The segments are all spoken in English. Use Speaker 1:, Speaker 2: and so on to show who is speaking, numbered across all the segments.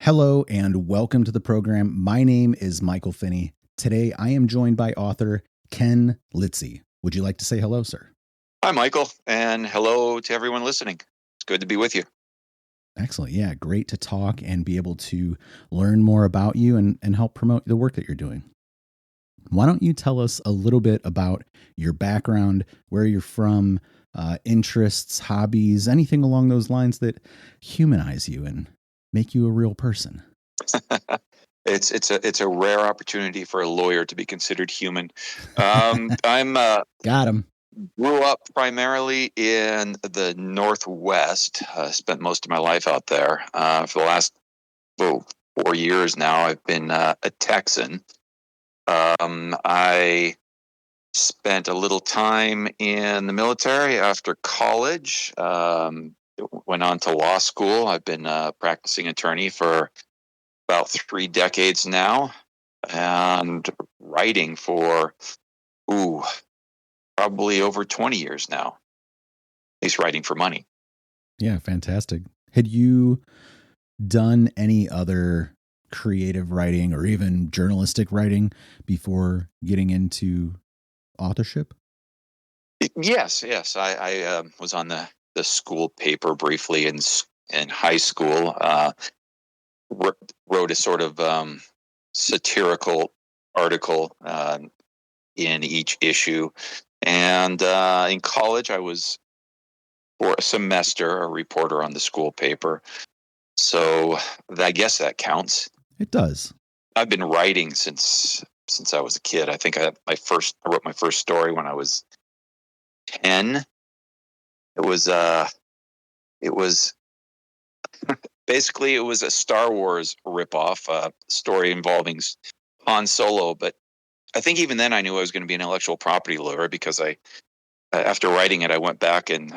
Speaker 1: Hello and welcome to the program. My name is Michael Finney. Today I am joined by author Ken Lizzi. Would you like to say hello, sir?
Speaker 2: Hi, Michael, and hello to everyone listening. It's good to be with you.
Speaker 1: Excellent. Yeah, great to talk and be able to learn more about you and help promote the work that you're doing. Why don't you tell us a little bit about your background, where you're from, interests, hobbies, anything along those lines that humanize you and make you a real person?
Speaker 2: It's a rare opportunity for a lawyer to be considered human. I'm
Speaker 1: Got him.
Speaker 2: grew up primarily in the Northwest. Spent most of my life out there. For the last 4 years now, I've been a Texan. I spent a little time in the military after college. Went on to law school. I've been a practicing attorney for about 3 decades now, and writing for probably over 20 years now. At least writing for money.
Speaker 1: Yeah, fantastic. Had you done any other creative writing or even journalistic writing before getting into authorship?
Speaker 2: Yes. I was on the school paper briefly in high school. Wrote a sort of satirical article in each issue. And in college, I was for a semester a reporter on the school paper. So I guess that counts.
Speaker 1: It does.
Speaker 2: I've been writing since I was a kid. I think I wrote my first story when I was 10. It was basically, it was a Star Wars ripoff, story involving Han Solo. But I think even then I knew I was going to be an intellectual property lawyer, because after writing it, I went back and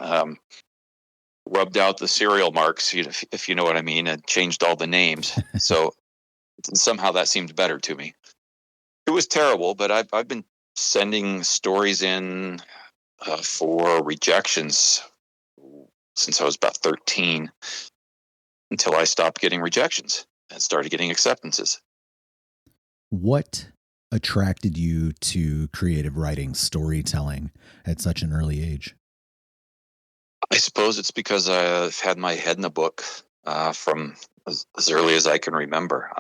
Speaker 2: rubbed out the serial marks, if you know what I mean, and changed all the names. So somehow that seemed better to me. It was terrible, but I've been sending stories in for rejections since I was about 13, until I stopped getting rejections and started getting acceptances.
Speaker 1: What attracted you to creative writing, storytelling at such an early age?
Speaker 2: I suppose it's because I've had my head in a book from as early as I can remember.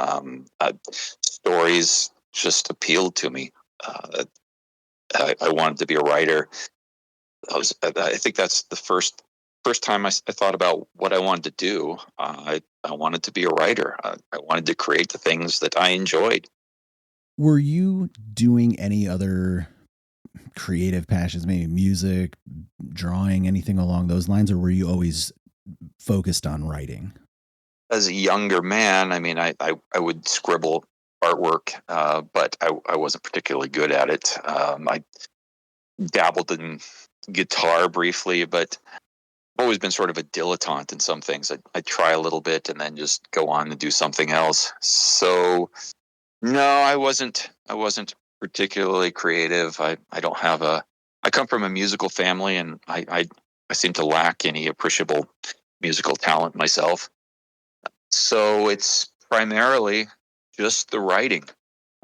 Speaker 2: Stories just appealed to me. I wanted to be a writer. I think that's the first time I thought about what I wanted to do. I wanted to be a writer. I wanted to create the things that I enjoyed.
Speaker 1: Were you doing any other creative passions, maybe music, drawing, anything along those lines, or were you always focused on writing?
Speaker 2: As a younger man, I mean, I would scribble artwork, but I wasn't particularly good at it. I dabbled in guitar briefly, but I've always been sort of a dilettante in some things. I'd try a little bit and then just go on and do something else. So no, I wasn't particularly creative. I come from a musical family, and I seem to lack any appreciable musical talent myself. So it's primarily just the writing.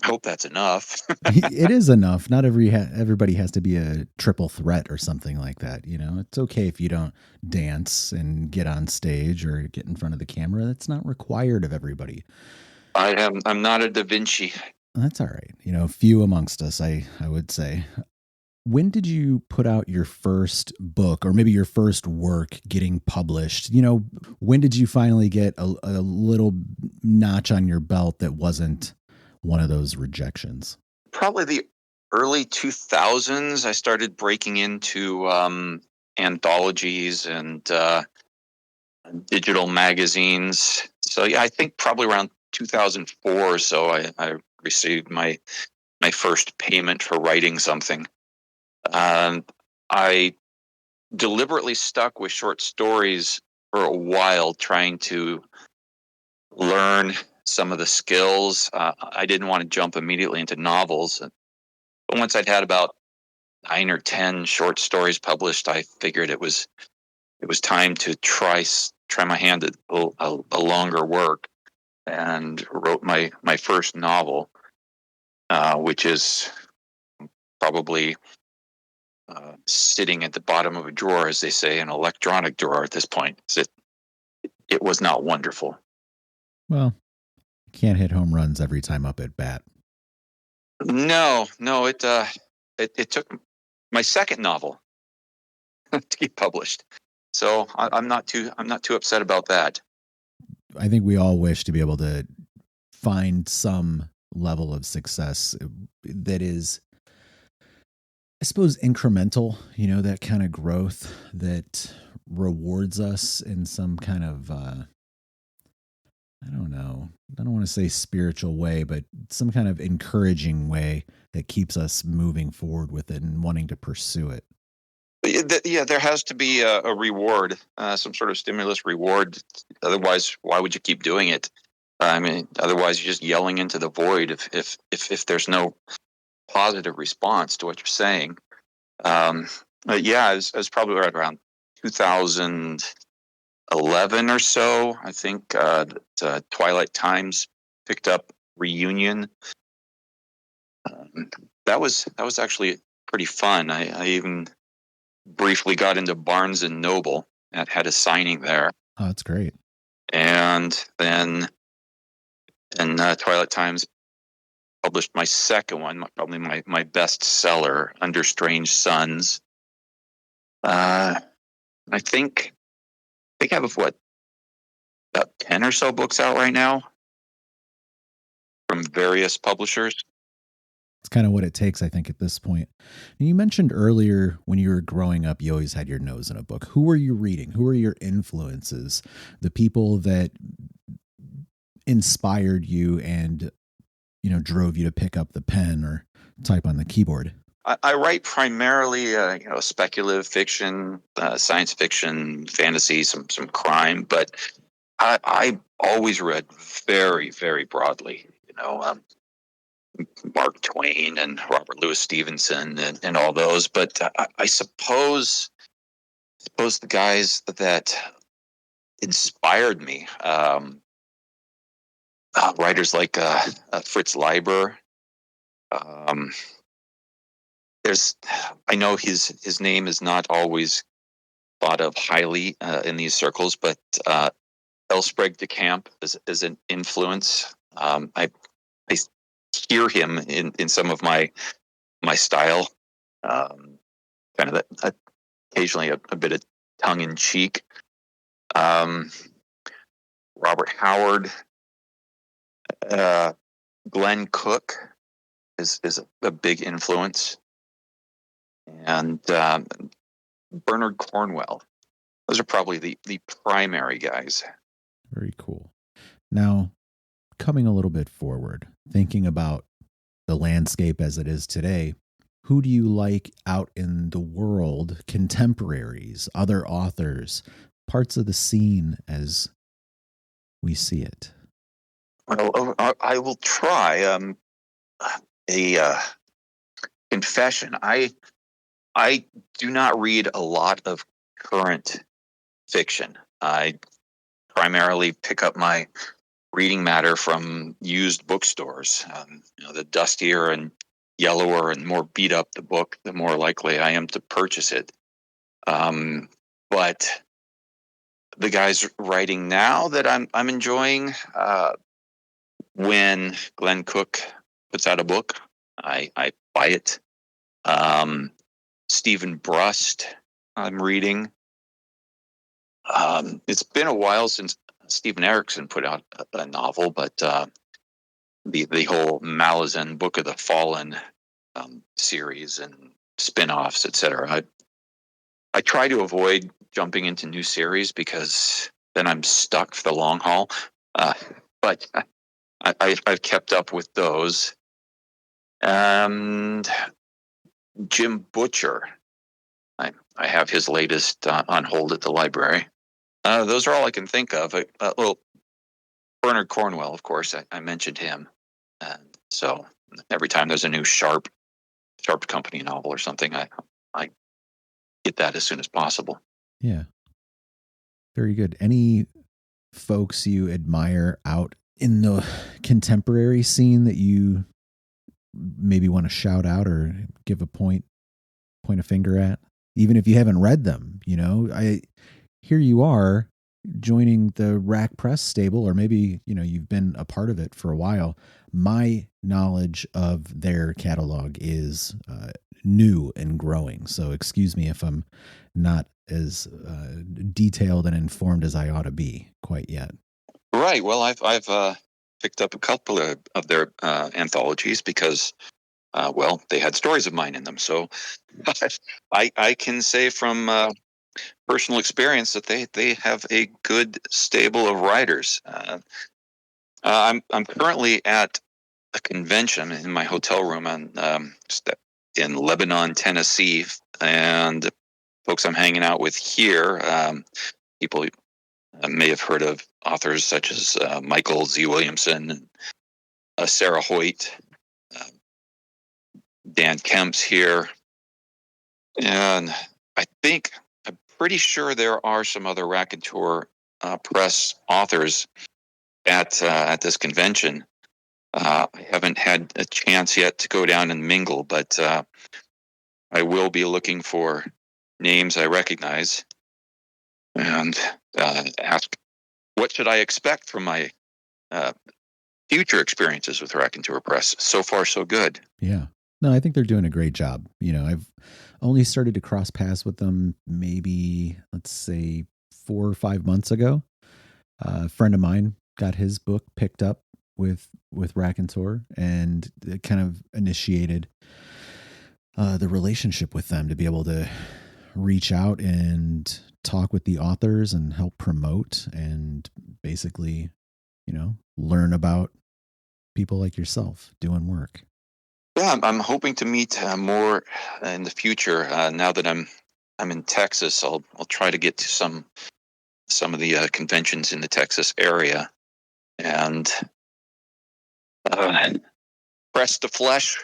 Speaker 2: I hope that's enough.
Speaker 1: It is enough. Not everybody has to be a triple threat or something like that. You know, it's okay if you don't dance and get on stage or get in front of the camera. That's not required of everybody.
Speaker 2: I'm not a Da Vinci.
Speaker 1: That's all right. You know, few amongst us, I would say. When did you put out your first book, or maybe your first work getting published? You know, when did you finally get a little notch on your belt that wasn't one of those rejections?
Speaker 2: Probably the early 2000s. I started breaking into anthologies and digital magazines. So yeah, I think probably around 2004 or so, I received my first payment for writing something. I deliberately stuck with short stories for a while, trying to learn some of the skills. I didn't want to jump immediately into novels. But once I'd had about 9 or 10 short stories published, I figured it was time to try my hand at a longer work. and wrote my first novel, which is probably sitting at the bottom of a drawer, as they say, an electronic drawer at this point. It was not wonderful.
Speaker 1: Well, you can't hit home runs every time up at bat.
Speaker 2: No, it took my second novel to get published, so I'm not too upset about that.
Speaker 1: I think we all wish to be able to find some level of success that is, I suppose, incremental, that kind of growth that rewards us in some kind of, I don't know, I don't want to say spiritual way, but some kind of encouraging way that keeps us moving forward with it and wanting to pursue it.
Speaker 2: Yeah, there has to be a reward, some sort of stimulus reward. Otherwise, why would you keep doing it? I mean, otherwise you're just yelling into the void if there's no positive response to what you're saying. Yeah, it was probably right around 2011 or so. I think Twilight Times picked up Reunion. That was actually pretty fun. I even briefly got into Barnes and Noble and had a signing there.
Speaker 1: Oh, that's great.
Speaker 2: And then Twilight Times published my second one, probably my best seller, Under Strange Suns. I think I have about 10 or so books out right now from various publishers.
Speaker 1: It's kind of what it takes, I think, at this point. And you mentioned earlier when you were growing up, you always had your nose in a book. Who were you reading? Who were your influences? The people that inspired you and, drove you to pick up the pen or type on the keyboard?
Speaker 2: I write primarily, speculative fiction, science fiction, fantasy, some crime, but I always read very, very broadly. Mark Twain and Robert Louis Stevenson and all those. But I suppose the guys that inspired me, writers like Fritz Leiber. I know his name is not always thought of highly in these circles, but Elsbreg de Camp is an influence. I hear him in some of my style, kind of that occasionally a bit of tongue in cheek. Robert Howard, Glenn Cook is a big influence, and Bernard Cornwell. Those are probably the primary guys.
Speaker 1: Very cool. Now, coming a little bit forward, thinking about the landscape as it is today, who do you like out in the world, contemporaries, other authors, parts of the scene as we see it?
Speaker 2: Well, I will try a confession. I do not read a lot of current fiction. I primarily pick up my reading matter from used bookstores. The dustier and yellower and more beat up the book, the more likely I am to purchase it. But the guys writing now that I'm enjoying, when Glenn Cook puts out a book, I buy it. Stephen Brust, I'm reading. It's been a while since Stephen Erickson put out a novel, but the whole Malazan Book of the Fallen series and spin-offs, etc. I try to avoid jumping into new series because then I'm stuck for the long haul. But I've kept up with those. And Jim Butcher, I have his latest on hold at the library. Those are all I can think of. Well, Bernard Cornwell, of course, I mentioned him. And so every time there's a new Sharp Company novel or something, I get that as soon as possible.
Speaker 1: Yeah. Very good. Any folks you admire out in the contemporary scene that you maybe want to shout out or give a point a finger at, even if you haven't read them? Here you are joining the Rack Press stable, or maybe, you've been a part of it for a while. My knowledge of their catalog is new and growing. So excuse me if I'm not as detailed and informed as I ought to be quite yet.
Speaker 2: Right. Well, I've picked up a couple of their anthologies because, they had stories of mine in them. So I can say from personal experience that they have a good stable of writers. I'm currently at a convention in my hotel room in Lebanon, Tennessee, and folks I'm hanging out with here, people may have heard of authors such as Michael Z. Williamson, Sarah Hoyt, Dan Kemp's here, and I'm pretty sure there are some other Raconteur Press authors at this convention. I haven't had a chance yet to go down and mingle, but I will be looking for names I recognize and ask, what should I expect from my future experiences with Raconteur Press? So far, so good.
Speaker 1: Yeah. No, I think they're doing a great job. I've only started to cross paths with them maybe, let's say, 4 or 5 months ago. A friend of mine got his book picked up with Raconteur, and it kind of initiated the relationship with them to be able to reach out and talk with the authors and help promote and basically, learn about people like yourself doing work.
Speaker 2: Yeah, I'm hoping to meet more in the future. Now that I'm in Texas, I'll try to get to some of the conventions in the Texas area and press the flesh,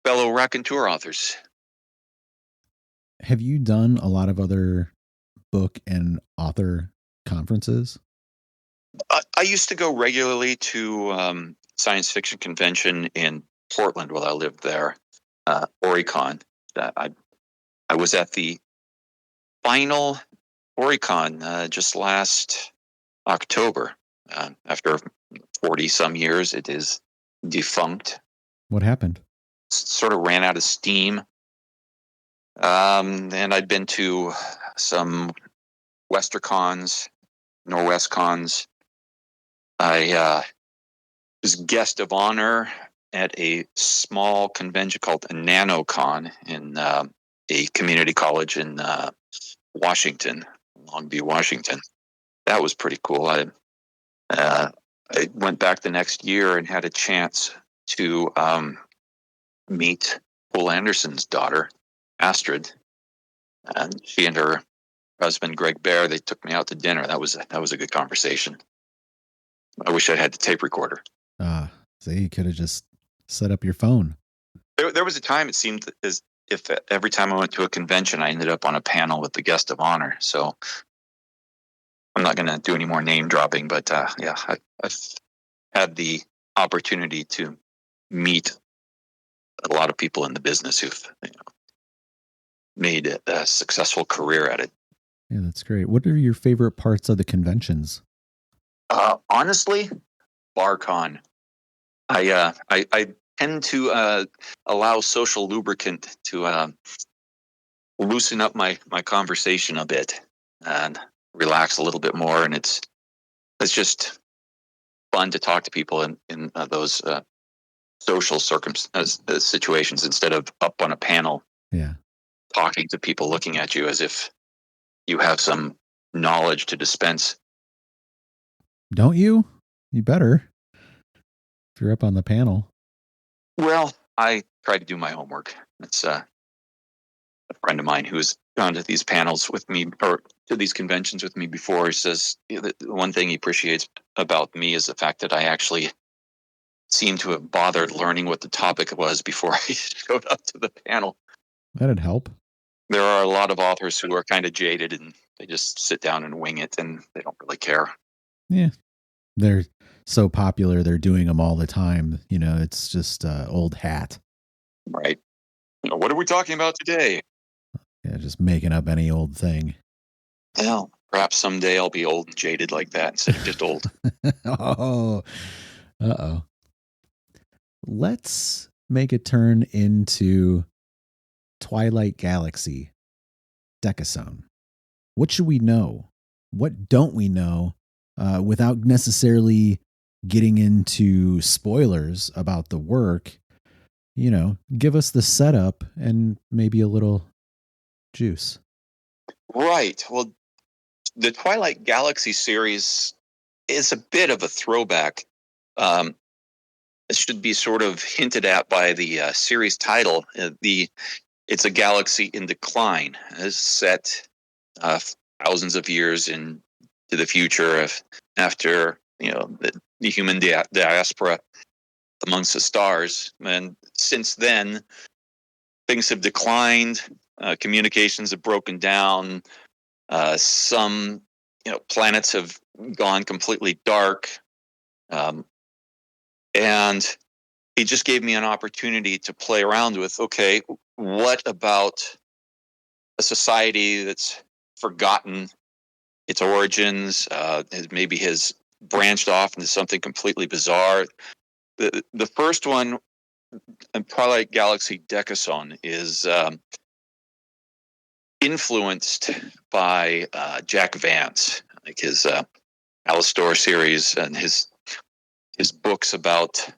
Speaker 2: fellow Raconteur authors.
Speaker 1: Have you done a lot of other book and author conferences?
Speaker 2: I used to go regularly to science fiction convention in Portland while I lived there, Oricon. I was at the final Oricon just last October. After 40 some years, it is defunct.
Speaker 1: What happened?
Speaker 2: Sort of ran out of steam. And I'd been to some Westercons, Norwest cons. I was guest of honor at a small convention called a NanoCon in a community college in Washington, Longview, Washington. That was pretty cool. I went back the next year and had a chance to meet Poul Anderson's daughter, Astrid, and she and her husband, Greg Bear, they took me out to dinner. That was a good conversation. I wish I had the tape recorder.
Speaker 1: So you could have just set up your phone.
Speaker 2: There was a time it seemed as if every time I went to a convention, I ended up on a panel with the guest of honor. So I'm not going to do any more name dropping, but I've had the opportunity to meet a lot of people in the business who've made a successful career at it.
Speaker 1: Yeah, that's great. What are your favorite parts of the conventions?
Speaker 2: Honestly, BarCon. I tend to allow social lubricant to loosen up my conversation a bit and relax a little bit more, and it's just fun to talk to people in those social situations instead of up on a panel.
Speaker 1: Yeah,
Speaker 2: talking to people looking at you as if you have some knowledge to dispense.
Speaker 1: Don't you? You better. If you're up on the panel.
Speaker 2: Well, I try to do my homework. It's a friend of mine who's gone to these panels with me or to these conventions with me before. He says the one thing he appreciates about me is the fact that I actually seem to have bothered learning what the topic was before I showed up to the panel.
Speaker 1: That'd help.
Speaker 2: There are a lot of authors who are kind of jaded and they just sit down and wing it and they don't really care.
Speaker 1: Yeah. They're so popular they're doing them all the time. It's just old hat.
Speaker 2: Right. What are we talking about today?
Speaker 1: Yeah, just making up any old thing.
Speaker 2: Well, perhaps someday I'll be old and jaded like that instead of just old.
Speaker 1: Oh, uh-oh. Let's make a turn into Twilight Galaxy, Dekason. What should we know? What don't we know without necessarily getting into spoilers about the work? Give us the setup and maybe a little juice.
Speaker 2: Right. Well, the Twilight Galaxy series is a bit of a throwback. It should be sort of hinted at by the series title. It's a galaxy in decline. It's set thousands of years into the future after the human diaspora amongst the stars, and since then things have declined. Communications have broken down. Some planets have gone completely dark. And he just gave me an opportunity to play around with, okay, what about a society that's forgotten its origins, maybe has branched off into something completely bizarre. The first one, Twilight Galaxy Dekason, is influenced by Jack Vance, like his Alastor series and his books about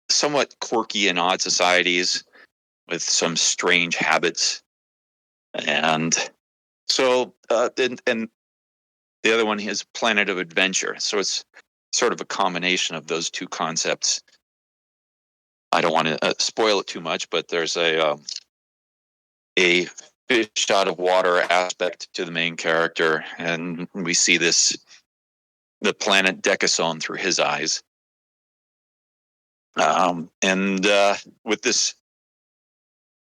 Speaker 2: somewhat quirky and odd societies with some strange habits. And so, and the other one is Planet of Adventure. So it's sort of a combination of those two concepts. I don't want to spoil it too much, but there's a fish out of water aspect to the main character, and we see the planet Dekason through his eyes. And with this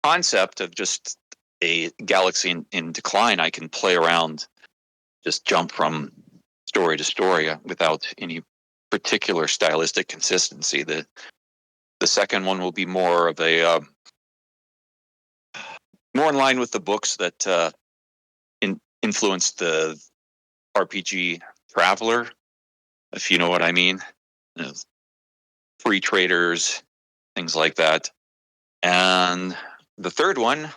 Speaker 2: concept of just a galaxy in decline, I can play around, just jump from story to story without any particular stylistic consistency. The second one will be more of a more in line with the books that influenced the RPG Traveler, if you know what I mean. Free traders, things like that. And the third one,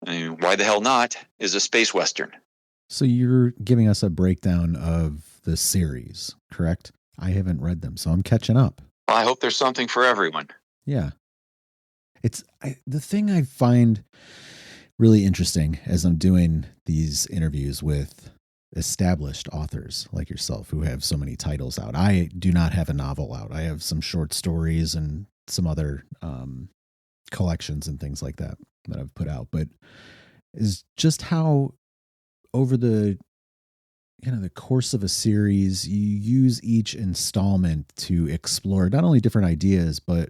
Speaker 2: why the hell not, is a space western.
Speaker 1: So you're giving us a breakdown of the series, correct? I haven't read them, so I'm catching up.
Speaker 2: I hope there's something for everyone.
Speaker 1: Yeah. The thing I find really interesting as I'm doing these interviews with established authors like yourself who have so many titles out. I do not have a novel out. I have some short stories and some other collections and things like that I've put out, but is just how over the course of a series, you use each installment to explore not only different ideas, but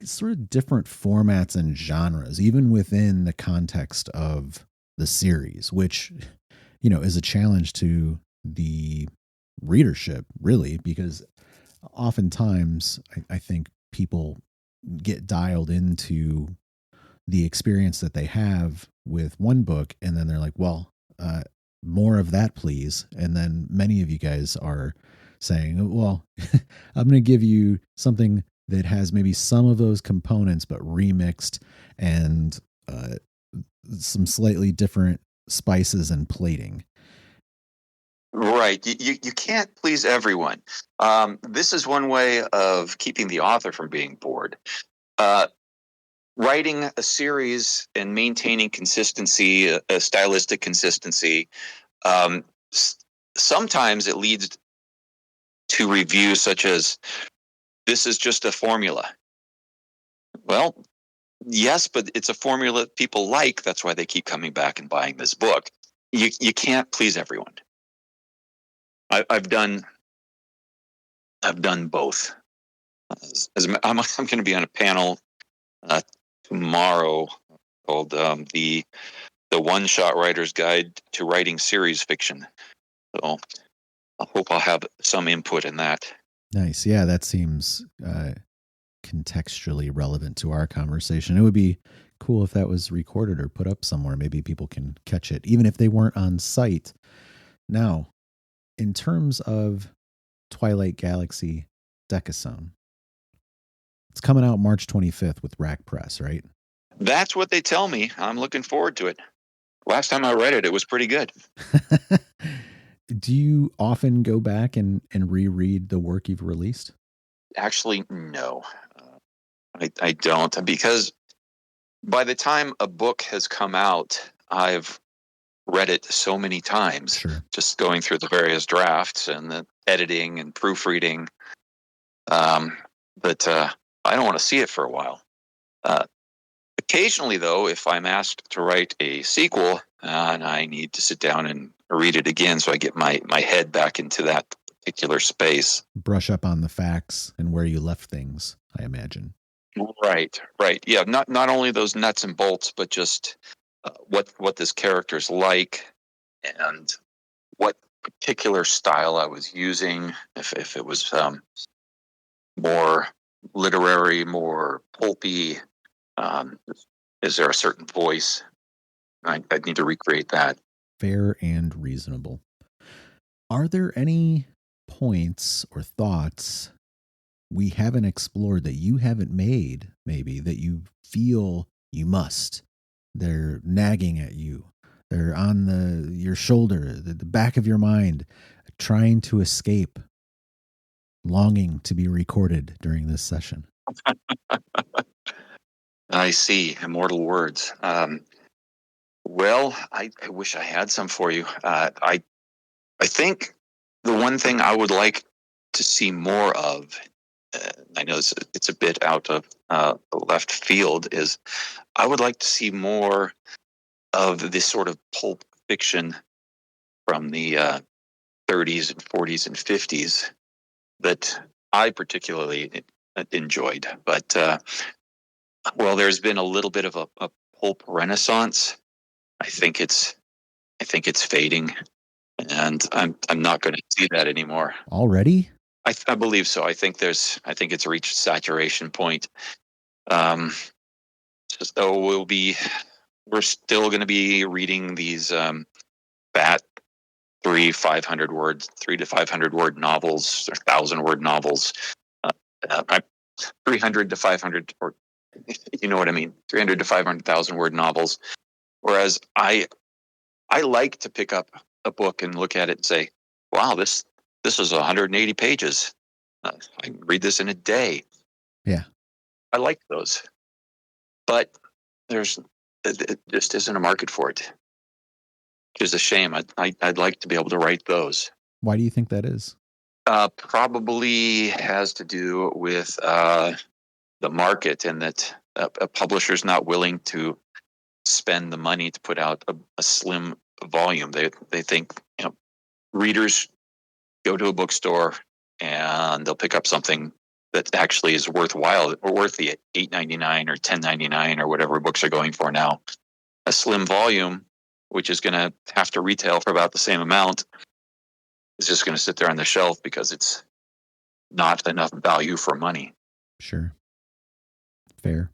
Speaker 1: sort of different formats and genres, even within the context of the series, which, is a challenge to the readership, really, because oftentimes I think people get dialed into the experience that they have with one book, and then they're like, well, more of that, please. And then many of you guys are saying, well, I'm going to give you something that has maybe some of those components, but remixed and some slightly different spices and plating.
Speaker 2: Right. You can't please everyone. This is one way of keeping the author from being bored. Writing a series and maintaining consistency, a stylistic consistency, sometimes it leads to reviews such as, this is just a formula. Well, yes, but it's a formula people like. That's why they keep coming back and buying this book. You can't please everyone. I've done both. I'm going to be on a panel tomorrow called the One-Shot Writer's Guide to Writing Series Fiction. So hope I'll have some input in that.
Speaker 1: Nice. Yeah, that seems contextually relevant to our conversation. It would be cool if that was recorded or put up somewhere. Maybe people can catch it, even if they weren't on site. Now, in terms of Twilight Galaxy Dekason, it's coming out March 25th with Raconteur Press, right?
Speaker 2: That's what they tell me. I'm looking forward to it. Last time I read it, it was pretty good.
Speaker 1: Do you often go back and reread the work you've released?
Speaker 2: Actually, no. I don't, because by the time a book has come out, I've read it so many times,
Speaker 1: Sure.
Speaker 2: Just going through the various drafts and the editing and proofreading, that I don't want to see it for a while. Occasionally, though, if I'm asked to write a sequel and I need to sit down and read it again so I get my head back into that particular space.
Speaker 1: Brush up on the facts and where you left things, I imagine.
Speaker 2: Right. Yeah, not only those nuts and bolts, but just what this character's like and what particular style I was using. If it was more literary, more pulpy, is there a certain voice? I need to recreate that.
Speaker 1: Fair and reasonable. Are there any points or thoughts we haven't explored that you haven't made, maybe, that you feel you must? They're nagging at you. They're on your shoulder, the back of your mind, trying to escape, longing to be recorded during this session.
Speaker 2: I see. Immortal words. Well, I wish I had some for you. I think the one thing I would like to see more of, I know it's a bit out of left field, is I would like to see more of this sort of pulp fiction from the 30s and 40s and 50s that I particularly enjoyed. But well, there's been a little bit of a pulp renaissance. I think it's fading, and I'm not going to see that anymore.
Speaker 1: Already?
Speaker 2: I believe so. I think it's reached saturation point. So we're still going to be reading these fat 300 to 500 word novels, or 1,000-word novels. 300 to 500, or you know what I mean, 300 to 500,000 word novels. Whereas I like to pick up a book and look at it and say, wow, this is 180 pages. I can read this in a day.
Speaker 1: Yeah.
Speaker 2: I like those. But it just isn't a market for it. Which is a shame. I'd like to be able to write those.
Speaker 1: Why do you think that is?
Speaker 2: Probably has to do with the market, and that a publisher's not willing to spend the money to put out a slim volume. They think, readers go to a bookstore and they'll pick up something that actually is worthwhile, or worth the $8.99 or $10.99 or whatever books are going for now. A slim volume, which is going to have to retail for about the same amount, is just going to sit there on the shelf because it's not enough value for money.
Speaker 1: Sure. Fair.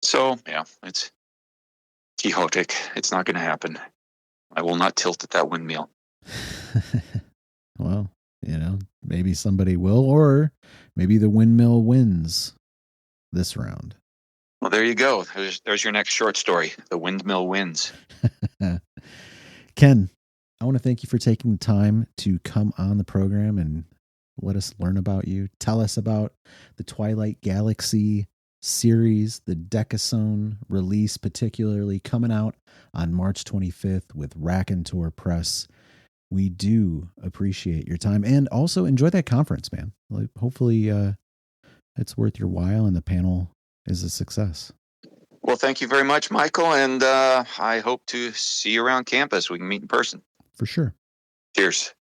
Speaker 2: So, yeah, it's Quixotic. It's not going to happen. I will not tilt at that windmill.
Speaker 1: Well, maybe somebody will, or maybe the windmill wins this round.
Speaker 2: Well, there you go. There's your next short story. The windmill wins.
Speaker 1: Ken, I want to thank you for taking the time to come on the program and let us learn about you. Tell us about the Twilight Galaxy series, the Dekason release, particularly coming out on March 25th with Raconteur Press. We do appreciate your time, and also enjoy that conference, man. Hopefully it's worth your while and the panel is a success.
Speaker 2: Well, thank you very much, Michael, and I hope to see you around campus. We can meet in person.
Speaker 1: For sure.
Speaker 2: Cheers.